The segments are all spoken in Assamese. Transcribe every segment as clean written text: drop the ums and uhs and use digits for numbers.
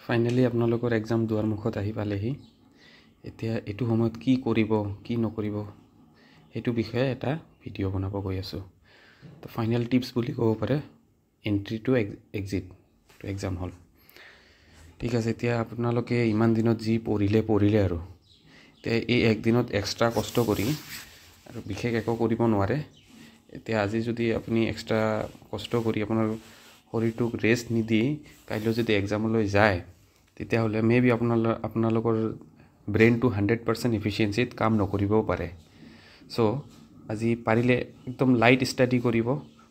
ফাইনালি আপোনালোকৰ এক্সাম দুৱাৰ মুখত আহি পালেহি। এতিয়া এইটো সময়ত কি কৰিব কি নকৰিব সেইটো বিষয়ে এটা ভিডিঅ' বনাব গৈ আছোঁ। তো ফাইনেল টিপছ বুলি ক'ব পাৰে entry to exit to exam hall. ঠিক আছে, এতিয়া আপোনালোকে ইমান দিনত যি পঢ়িলে আৰু এতিয়া এই একদিনত এক্সট্ৰা কষ্ট কৰি আৰু বিশেষ একো কৰিব নোৱাৰে। এতিয়া আজি যদি আপুনি এক্সট্ৰা কষ্ট কৰি আপোনাৰ শৰীৰটোক ৰেষ্ট নিদি কাইলৈ যদি এক্সামলৈ যায় তেতিয়াহ'লে মেবি আপোনালোকৰ ব্ৰেইনটো 100% এফিচিয়েঞ্চিত কাম নকৰিবও পাৰে। চ' আজি পাৰিলে একদম লাইট ষ্টাডি কৰিব,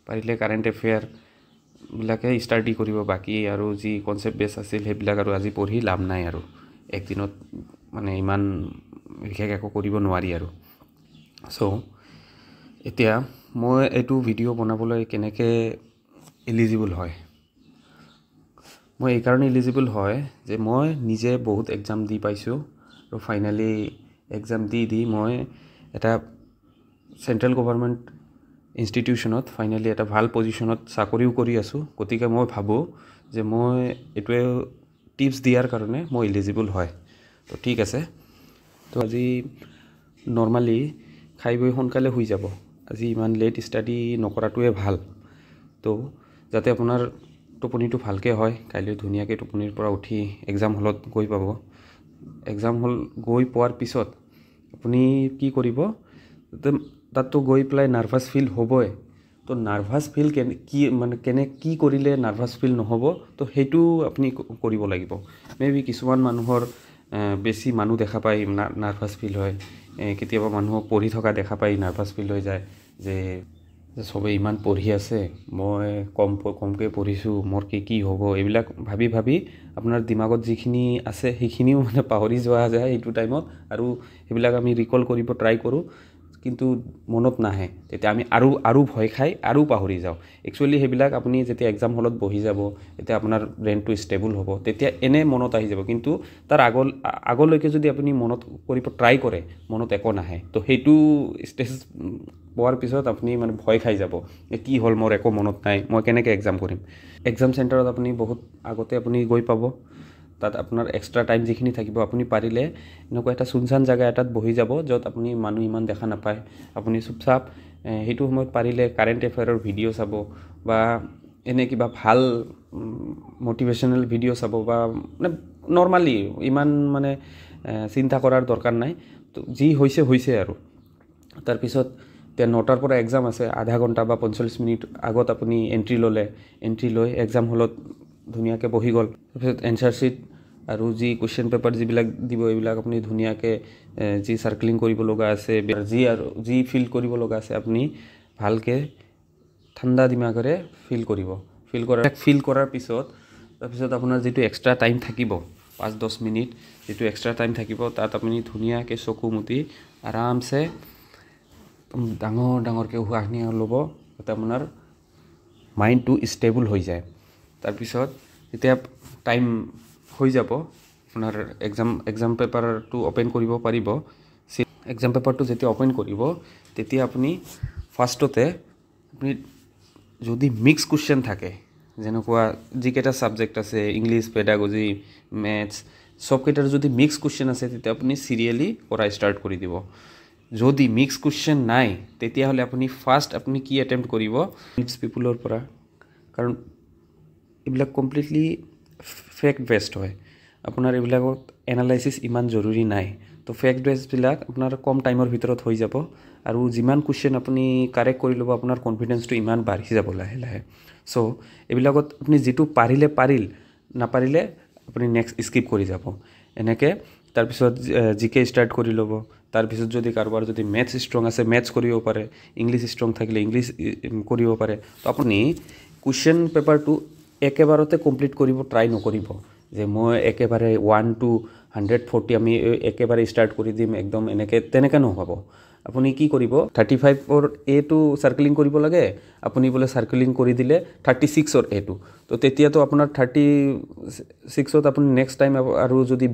পাৰিলে কাৰেণ্ট এফেয়াৰবিলাকে ষ্টাডি কৰিব, বাকী আৰু যি কনচেপ্ট বেছ আছিল সেইবিলাক আৰু আজি পঢ়ি লাভ নাই আৰু একদিনত মানে ইমান বিশেষ একো কৰিব নোৱাৰি আৰু। চ' এতিয়া মই এইটো ভিডিঅ' বনাবলৈ কেনেকৈ এলিজিবল হয়, মই এইকাৰণে এলিজিবল হয় যে মই নিজে বহুত এক্সাম দি পাইছোঁ আৰু ফাইনেলি এক্সাম দি মই এটা চেণ্ট্ৰেল গভৰ্ণমেণ্ট ইনষ্টিটিউশ্যনত ফাইনেলি এটা ভাল পজিশ্যনত চাকৰিও কৰি আছোঁ। গতিকে মই ভাবোঁ যে মই এইটোৱে টিপছ দিয়াৰ কাৰণে মই এলিজিবল হয়। তো ঠিক আছে, তো আজি নৰ্মেলি খাই বৈ সোনকালে শুই যাব, আজি ইমান লেট ষ্টাডি নকৰাটোৱে ভাল। তো যাতে আপোনাৰ টোপনিটো ভালকৈ হয়, কাইলৈ ধুনীয়াকৈ টোপনিৰ পৰা উঠি এক্সাম হলত গৈ পাব। এক্সাম হল গৈ পোৱাৰ পিছত আপুনি কি কৰিব, তাততো গৈ পেলাই নাৰ্ভাছ ফিল হ'বই। তো নাৰ্ভাছ ফিল কি কৰিলে নাৰ্ভাছ ফিল নহ'ব, তো সেইটো আপুনি কৰিব লাগিব। মেবি কিছুমান মানুহৰ বেছি মানুহ দেখা পাই নাৰ্ভাছ ফিল হয়, কেতিয়াবা মানুহক পঢ়ি থকা দেখা পাই নাৰ্ভাছ ফিল হৈ যায় যে চবেই ইমান পঢ়ি আছে, মই কমকৈ পঢ়িছোঁ, মোৰ কি হ'ব, এইবিলাক ভাবি আপোনাৰ দিমাগত যিখিনি আছে সেইখিনিও মানে পাহৰি যোৱা যায় সেইটো টাইমত, আৰু সেইবিলাক আমি ৰিকল কৰিব ট্ৰাই কৰোঁ কিন্তু মনত নাহে। তেতিয়া আমি আৰু ভয় খাই আৰু পাহৰি যাওঁ। একচুৱেলি সেইবিলাক আপুনি যেতিয়া এক্সাম হলত বহি যাব, তেতিয়া আপোনাৰ ব্ৰেইনটো ষ্টেবল হ'ব, তেতিয়া এনে মনত আহি যাব। কিন্তু তাৰ আগলৈকে যদি আপুনি মনত কৰিব ট্ৰাই কৰে, মনত একো নাহে। তো সেইটো ষ্টেজ পোৱাৰ পিছত আপুনি মানে ভয় খাই যাব, কি হ'ল, মোৰ একো মনত নাই, মই কেনেকৈ এক্সাম কৰিম। এক্সাম চেণ্টাৰত আপুনি বহুত আগতে আপুনি গৈ পাব, তাত আপোনাৰ এক্সট্ৰা টাইম যিখিনি থাকিব আপুনি পাৰিলে এনেকুৱা এটা চুনচান জেগা এটাত বহি যাব য'ত আপুনি মানুহ ইমান দেখা নাপায়। আপুনি চুপচাপ সেইটো সময়ত পাৰিলে কাৰেণ্ট এফেয়াৰৰ ভিডিঅ' চাব বা এনে কিবা ভাল মটিভেশ্যনেল ভিডিঅ' চাব, বা মানে নৰ্মেলি ইমান মানে চিন্তা কৰাৰ দৰকাৰ নাই। তো যি হৈছে আৰু তাৰপিছত এতিয়া 9টাৰ পৰা এক্সাম আছে, আধা ঘণ্টা বা 45 মিনিট আগত আপুনি এণ্ট্ৰি লৈ এক্সাম হলত ধুনীয়াকৈ বহি গ'ল। তাৰপিছত এনচাৰ শ্বীট আৰু যি কুৱেশ্যন পেপাৰ যিবিলাক দিব এইবিলাক আপুনি ধুনীয়াকৈ যি চাৰ্কলিং কৰিব লগা আছে, যি ফিল কৰিব লগা আছে আপুনি ভালকৈ ঠাণ্ডা দিমাগেৰে ফিল কৰাৰ পিছত তাৰপিছত আপোনাৰ যিটো এক্সট্ৰা টাইম থাকিব 5-10 মিনিট যিটো এক্সট্ৰা টাইম থাকিব, তাত আপুনি ধুনীয়াকৈ চকু মুদি আৰামছে ডাঙৰকৈ উশাহ নিশাহ ল'ব, যাতে আপোনাৰ মাইণ্ডটো ষ্টেবল হৈ যায়। তাৰপিছত যেতিয়া টাইম হৈ যাব আপোনাৰ এক্সাম পেপাৰটো অ'পেন কৰিব পাৰিব। এক্সাম পেপাৰটো যেতিয়া অ'পেন কৰিব তেতিয়া আপুনি ফাৰ্ষ্টতে আপুনি যদি মিক্স কুৱেশ্যন থাকে, যেনেকুৱা যিকেইটা ছাবজেক্ট আছে ইংলিছ, পেডাগজি, মেথছ, চবকেইটাৰ যদি মিক্স কুৱেশ্যন আছে তেতিয়া আপুনি চিৰিয়েলি কৰা ষ্টাৰ্ট কৰি দিব। যদি মিক্স কুৱেশ্যন নাই তেতিয়াহ'লে আপুনি কি এটেম্প্ট কৰিব, মিক্স পিপুলৰ পৰা, কাৰণ এইবিলাক কমপ্লিটলি ফেক্ট বেছড হয়। আপোনাৰ এইবিলাকত এনালাইচিছ ইমান জৰুৰী নাই। তো ফেক্ট বেছবিলাক আপোনাৰ কম টাইমৰ ভিতৰত হৈ যাব, আৰু যিমান কুৱেশ্যন আপুনি কাৰেক্ট কৰি ল'ব আপোনাৰ কনফিডেঞ্চটো ইমান বাঢ়ি যাব লাহে। চ' এইবিলাকত আপুনি যিটো পাৰিল, নাপাৰিলে আপুনি নেক্সট স্কিপ কৰি যাব এনেকৈ। তাৰপিছত জিকে ষ্টাৰ্ট কৰি ল'ব। তাৰপিছত যদি কাৰোবাৰ যদি মেথছ ষ্ট্ৰং আছে মেথছ কৰিব পাৰে, ইংলিছ ষ্ট্ৰং থাকিলে ইংলিছ কৰিব পাৰে। তো আপুনি কুৱেশ্যন পেপাৰটো একেবাৰতে কমপ্লিট কৰিব ট্ৰাই নকৰিব যে মই একেবাৰে 1 to 140 আমি একেবাৰে ষ্টাৰ্ট কৰি দিম একদম, তেনেকৈ নহ'ব। আপুনি কি কৰিব, 35ৰ এটো চাৰ্কলিং কৰিব লাগে, আপুনি বোলে চাৰ্কলিং কৰি দিলে 36ৰ এটো, তো তেতিয়াতো আপোনাৰ 36ত আপুনি নেক্সট টাইম আৰু যদি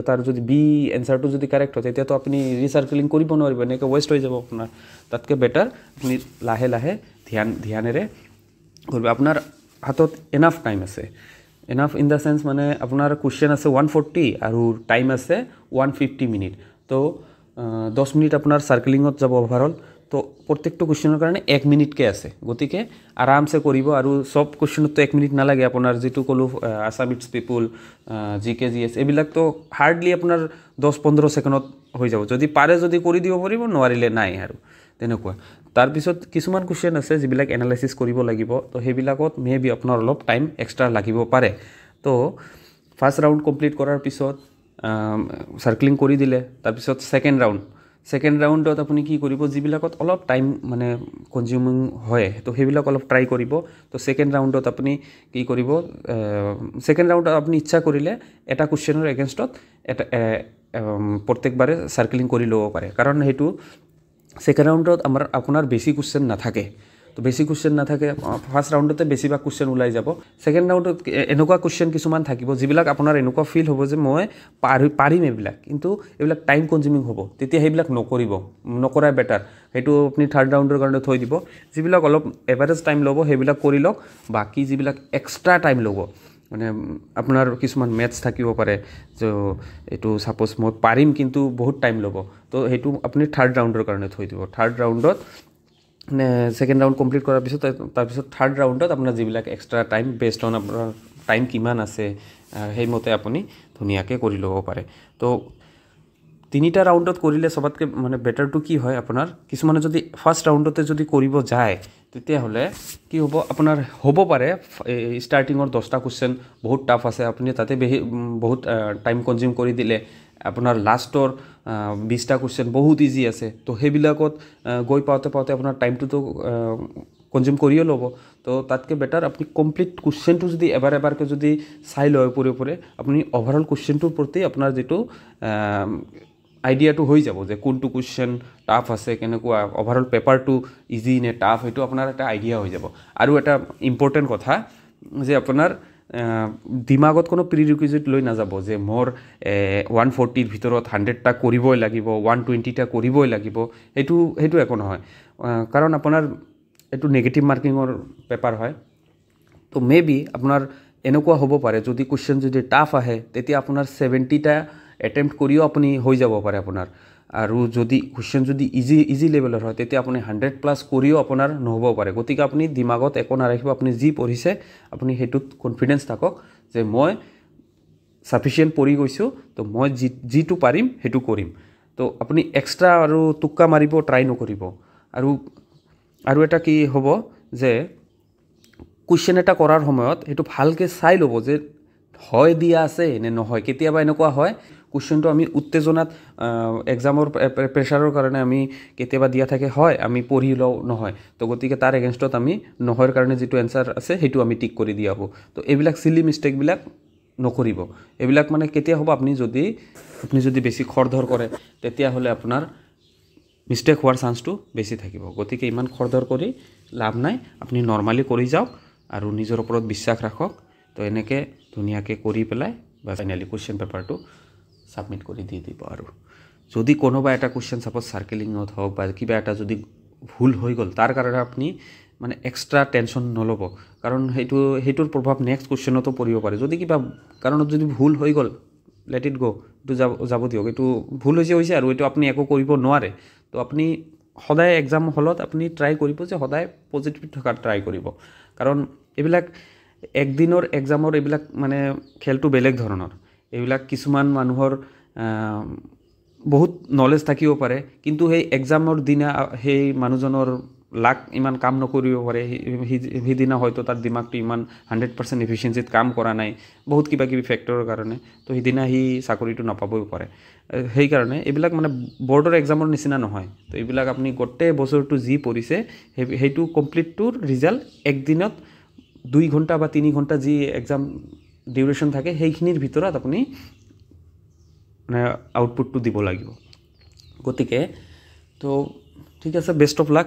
তাৰ যদি বি এনচাৰটো যদি কাৰেক্ট হয় তেতিয়াতো আপুনি ৰিচাৰ্কলিং কৰিব নোৱাৰিব, এনেকৈ ৱেষ্ট হৈ যাব আপোনাৰ। তাতকৈ বেটাৰ আপুনি লাহে ধ্যানেৰে কৰিব। আপোনাৰ হাতত এনাফ টাইম আছে, এনাফ ইন দ্য সেন্স মানে আপোনাৰ কুৱেশ্যন আছে 140 আৰু টাইম আছে 150 মিনিট তো 10 মিনিট আপোনাৰ চাৰ্কেলিঙত যাব অভাৰঅল তো প্ৰত্যেকটো কুৱেশ্যনৰ কাৰণে 1 মিনিটকৈ আছে গতিকে আৰামছে কৰিব আৰু সব কুৱেশ্যনতো 1 মিনিট নালাগে আপোনাৰ যিটো ক'লো আছামিজ পিপুল জিকে জিএছ এইবিলাকতো হাৰ্ডলি আপোনাৰ 10-15 ছেকেণ্ডত হৈ যাব যদি পাৰে যদি কৰি দিব পাৰিব নোৱাৰিলে নাই আৰু তেনেকুৱা তাৰপিছত কিছুমান কুৱেশ্যন আছে যিবিলাক এনালাইচিছ কৰিব লাগিব তো সেইবিলাকত মেবি আপোনাৰ অলপ টাইম এক্সট্ৰা লাগিব পাৰে তো ফাৰ্ষ্ট ৰাউণ্ড কমপ্লিট কৰাৰ পিছত চাৰ্কেলিং কৰি দিলে তাৰপিছত ছেকেণ্ড ৰাউণ্ডত আপুনি কি কৰিব যিবিলাকত অলপ টাইম মানে কনজিউমিং হয় তো সেইবিলাক অলপ ট্ৰাই কৰিব তো ছেকেণ্ড ৰাউণ্ডত আপুনি কি কৰিব ছেকেণ্ড ৰাউণ্ডত আপুনি ইচ্ছা কৰিলে এটা কুৱেশ্যনৰ এগেইনষ্টত এটা প্ৰত্যেকবাৰে চাৰ্কেলিং কৰি ল'ব পাৰে কাৰণ সেইটো ছেকেণ্ড ৰাউণ্ডত আপোনাৰ বেছি কুৱেশ্যন নাথাকে তো বেছি কুৱেশ্যন নাথাকে ফাৰ্ষ্ট ৰাউণ্ডতে বেছিভাগ কুৱেশ্যন ওলাই যাব ছেকেণ্ড ৰাউণ্ডত এনেকুৱা কুৱেশ্যন কিছুমান থাকিব যিবিলাক আপোনাৰ এনেকুৱা ফিল হ'ব যে মই পাৰিম এইবিলাক কিন্তু এইবিলাক টাইম কনজিউমিং হ'ব তেতিয়া সেইবিলাক নকৰাই বেটাৰ সেইটো আপুনি থাৰ্ড ৰাউণ্ডৰ কাৰণে থৈ দিব যিবিলাক অলপ এভাৰেজ টাইম ল'ব সেইবিলাক কৰি লওক বাকী যিবিলাক এক্সট্ৰা টাইম ল'ব মানে আপোনাৰ কিছুমান মেথছ থাকিব পাৰে যে এইটো ছাপ'জ মই পাৰিম কিন্তু বহুত টাইম ল'ব তো সেইটো আপুনি থাৰ্ড ৰাউণ্ডৰ কাৰণে থৈ দিব থাৰ্ড ৰাউণ্ডত মানে ছেকেণ্ড ৰাউণ্ড কমপ্লিট কৰাৰ পিছত তাৰপিছত থাৰ্ড ৰাউণ্ডত আপোনাৰ যিবিলাক এক্সট্ৰা টাইম বেছড অন আপোনাৰ টাইম কিমান আছে সেইমতে আপুনি ধুনীয়াকৈ কৰি ল'ব পাৰে তো তিনিটা ৰাউণ্ডত কৰিলে চবতকৈ মানে বেটাৰটো কি হয় আপোনাৰ কিছুমানে যদি ফাৰ্ষ্ট ৰাউণ্ডতে যদি কৰিব যায় তেতিয়াহ'লে কি হ'ব আপোনাৰ হ'ব পাৰে ষ্টাৰ্টিঙৰ 10টা কুৱেশ্যন বহুত টাফ আছে আপুনি তাতে বহুত টাইম কনজিউম কৰি দিলে আপোনাৰ লাষ্টৰ 20টা কুৱেশ্যন বহুত ইজি আছে তো সেইবিলাকত গৈ পাওঁতে আপোনাৰ টাইমটোতো কনজিউম কৰিয়ে ল'ব তো তাতকৈ বেটাৰ আপুনি কমপ্লিট কুৱেশ্যনটো যদি এবাৰকৈ যদি চাই লয় ওপৰে আপুনি অভাৰঅল কুৱেশ্যনটোৰ প্ৰতি আপোনাৰ যিটো আইডিয়াটো হৈ যাব যে কোনটো কুৱেশ্যন টাফ আছে কেনেকুৱা অভাৰঅল পেপাৰটো ইজি নে টাফ সেইটো আপোনাৰ এটা আইডিয়া হৈ যাব আৰু এটা ইম্পৰ্টেণ্ট কথা যে আপোনাৰ দিমাগত কোনো প্ৰিৰিকুইজিট লৈ নাযাব যে মোৰ 140ৰ ভিতৰত 100টা কৰিবই লাগিব 120টা কৰিবই লাগিব সেইটো একো নহয় কাৰণ আপোনাৰ এইটো নেগেটিভ মাৰ্কিঙৰ পেপাৰ হয় তো মেবি আপোনাৰ এনেকুৱা হ'ব পাৰে যদি কুৱেশ্যন যদি টাফ আহে তেতিয়া আপোনাৰ 70টা এটেম্প্ট কৰিও আপুনি হৈ যাব পাৰে আপোনাৰ আৰু যদি কুৱেশ্যন যদি ইজি লেভেলৰ হয় তেতিয়া আপুনি 100+ কৰিও আপোনাৰ নহ'ব পাৰে গতিকে আপুনি দিমাগত একো নাৰাখিব আপুনি যি পঢ়িছে আপুনি সেইটোত কনফিডেঞ্চ থাকক যে মই সাফিচিয়েণ্ট পঢ়ি গৈছোঁ তো মই যিটো পাৰিম সেইটো কৰিম তো আপুনি এক্সট্ৰা আৰু টুক্কা মাৰিব ট্ৰাই নকৰিব আৰু এটা কি হ'ব যে কুৱেশ্যন এটা কৰাৰ সময়ত সেইটো ভালকৈ চাই ল'ব যে হয় দিয়া আছে নে নহয় কেতিয়াবা এনেকুৱা হয় কুৱেশ্যনটো আমি উত্তেজনাত এক্সামৰ প্ৰেছাৰৰ কাৰণে আমি কেতিয়াবা দিয়া থাকে হয় আমি পঢ়ি লওঁ নহয় তো গতিকে তাৰ এগেইনষ্টত আমি নহয়ৰ কাৰণে যিটো এনচাৰ আছে সেইটো আমি টিক কৰি দিয়া হ'ব তো এইবিলাক চিলি মিষ্টেকবিলাক নকৰিব এইবিলাক মানে কেতিয়া হ'ব আপুনি যদি বেছি খৰধৰ কৰে তেতিয়াহ'লে আপোনাৰ মিষ্টেক হোৱাৰ চান্সটো বেছি থাকিব গতিকে ইমান খৰধৰ কৰি লাভ নাই আপুনি নৰ্মালি কৰি যাওক আৰু নিজৰ ওপৰত বিশ্বাস ৰাখক তো এনেকৈ ধুনীয়াকৈ কৰি পেলাই বা ফাইনেলি কুৱেশ্যন পেপাৰটো ছাবমিট কৰি দি দিব আৰু যদি কোনোবা এটা কুৱেশ্যন ছাপ'জ চাৰ্কেলিঙত হওক বা কিবা এটা যদি ভুল হৈ গ'ল তাৰ কাৰণে আপুনি মানে এক্সট্ৰা টেনশ্যন নল'ব কাৰণ সেইটোৰ প্ৰভাৱ নেক্সট কুৱেশ্যনতো পৰিব পাৰে যদি কিবা কাৰণত যদি ভুল হৈ গ'ল লেট ইট গ' এইটো যাব দিয়ক এইটো ভুল হৈছে আৰু এইটো আপুনি একো কৰিব নোৱাৰে তো আপুনি সদায় এক্সাম হলত আপুনি ট্ৰাই কৰিব যে সদায় পজিটিভ থকাৰ ট্ৰাই কৰিব কাৰণ এইবিলাক একদিনৰ এক্সামৰ এইবিলাক মানে খেলটো বেলেগ ধৰণৰ এইবিলাক কিছুমান মানুহৰ বহুত নলেজ থাকিব পাৰে কিন্তু সেই এক্সামৰ দিনা সেই মানুহজনৰ লাক ইমান কাম নকৰিব পাৰে সিদিনা হয়তো তাৰ দিমাগটো ইমান 100% এফিচিয়েঞ্চিত কাম কৰা নাই বহুত কিবা কিবি ফেক্টৰৰ কাৰণে তো সিদিনা সি চাকৰিটো নাপাবও পাৰে সেইকাৰণে এইবিলাক মানে বৰ্ডৰ এক্সামৰ নিচিনা নহয় তো এইবিলাক আপুনি গোটেই বছৰটো যি পঢ়িছে সেইটো কমপ্লিটটোৰ ৰিজাল্ট একদিনত 2 ঘণ্টা বা 3 ঘণ্টা যি এক্সাম ডিউৰেশ্যন থাকে সেইখিনিৰ ভিতৰত আপুনি মানে আউটপুটটো দিব লাগিব গতিকে তো ঠিক আছে বেষ্ট অফ লাক